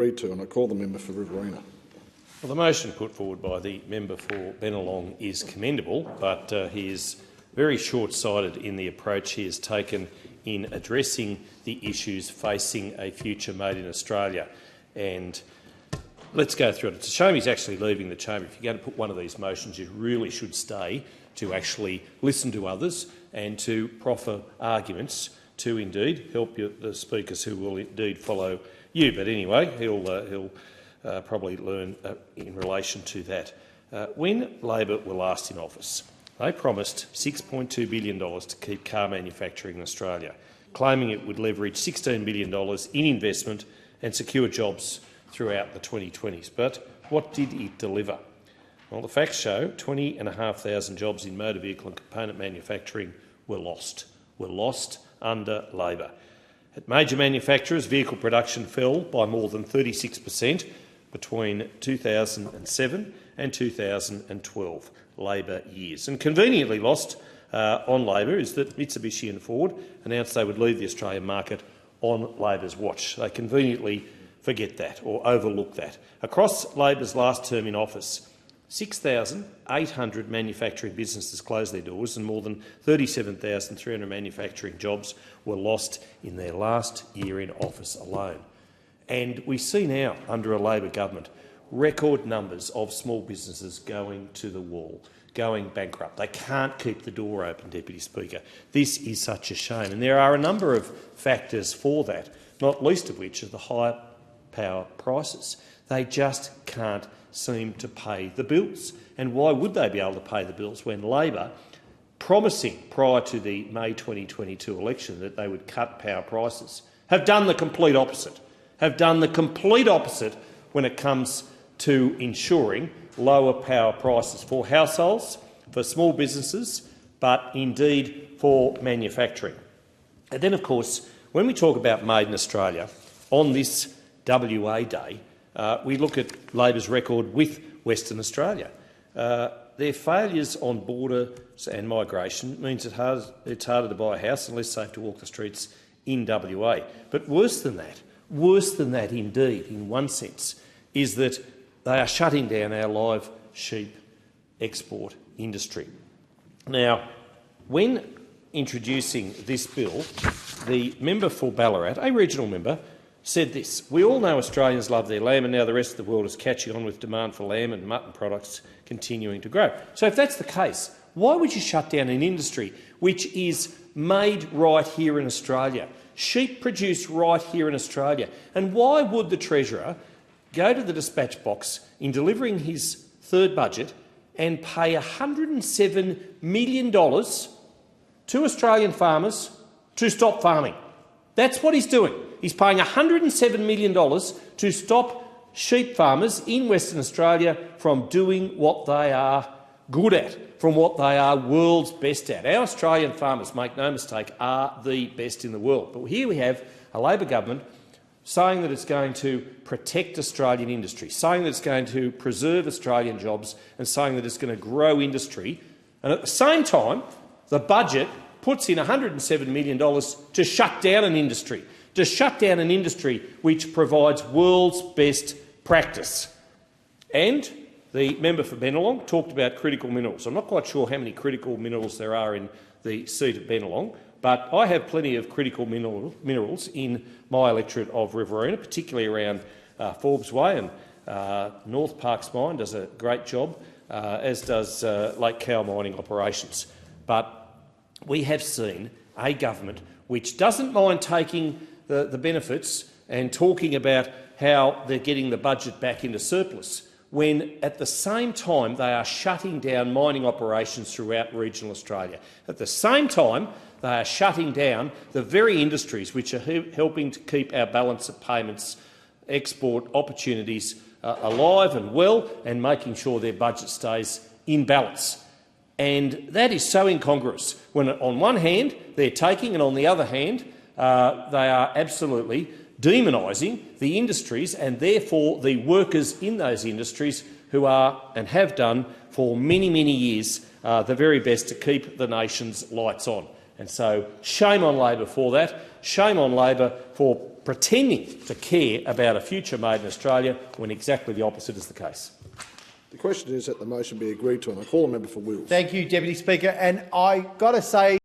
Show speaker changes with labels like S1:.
S1: Agreed to, and I call the member for Riverina.
S2: Well, the motion put forward by the member for Bennelong is commendable, but he is very short-sighted in the approach he has taken in addressing the issues facing a future made in Australia. And let's go through it. It's a shame he's actually leaving the chamber. If you're going to put one of these motions, you really should stay to actually listen to others and to proffer arguments to indeed help the speakers who will indeed follow you. But anyway, he'll probably learn in relation to that. When Labor were last in office, they promised $6.2 billion to keep car manufacturing in Australia, claiming it would leverage $16 billion in investment and secure jobs throughout the 2020s. But what did it deliver? Well, the facts show 20,500 jobs in motor vehicle and component manufacturing were lost under Labor. At major manufacturers, vehicle production fell by more than 36% between 2007 and 2012 Labor years. And conveniently lost on Labor is that Mitsubishi and Ford announced they would leave the Australian market on Labor's watch. They conveniently forget that or overlook that. Across Labor's last term in office, 6,800 manufacturing businesses closed their doors and more than 37,300 manufacturing jobs were lost in their last year in office alone. And we see now, under a Labor government, record numbers of small businesses going to the wall, going bankrupt. They can't keep the door open, Deputy Speaker. This is such a shame. And there are a number of factors for that, not least of which are the high power prices. They just can't seem to pay the bills. And why would they be able to pay the bills when Labor, promising prior to the May 2022 election that they would cut power prices, have done the complete opposite, when it comes to ensuring lower power prices for households, for small businesses, but indeed for manufacturing. And then, of course, when we talk about Made in Australia, on this WA Day, we look at Labor's record with Western Australia. Their failures on borders and migration means it's harder to buy a house and less safe to walk the streets in WA. But worse than that indeed, in one sense, is that they are shutting down our live sheep export industry. Now, when introducing this bill, the member for Ballarat, a regional member, said this: "We all know Australians love their lamb and now the rest of the world is catching on with demand for lamb and mutton products continuing to grow." So if that's the case, why would you shut down an industry which is made right here in Australia, sheep produced right here in Australia? And why would the Treasurer go to the dispatch box in delivering his third budget and pay $107 million to Australian farmers to stop farming? That's what he's doing. He's paying $107 million to stop sheep farmers in Western Australia from doing what they are good at, from what they are world's best at. Our Australian farmers, make no mistake, are the best in the world. But here we have a Labor government saying that it's going to protect Australian industry, saying that it's going to preserve Australian jobs and saying that it's going to grow industry. And at the same time, the budget puts in $107 million to shut down an industry, which provides world's best practice. And the member for Bennelong talked about critical minerals. I'm not quite sure how many critical minerals there are in the seat of Bennelong, but I have plenty of critical minerals in my electorate of Riverina, particularly around Forbes Way, and North Parks Mine does a great job, as does Lake Cowal mining operations. But we have seen a government which doesn't mind taking the benefits and talking about how they're getting the budget back into surplus, when at the same time they are shutting down mining operations throughout regional Australia. At the same time, they are shutting down the very industries which are helping to keep our balance of payments, export opportunities alive and well, and making sure their budget stays in balance. And that is so incongruous when, on one hand, they're taking, and on the other hand, they are absolutely demonising the industries and therefore the workers in those industries who are and have done for many, many years the very best to keep the nation's lights on. And so shame on Labor for that. Shame on Labor for pretending to care about a future made in Australia when exactly the opposite is the case.
S1: The question is that the motion be agreed to, and I call the member for Wills.
S3: Thank you, Deputy Speaker. And I got to say,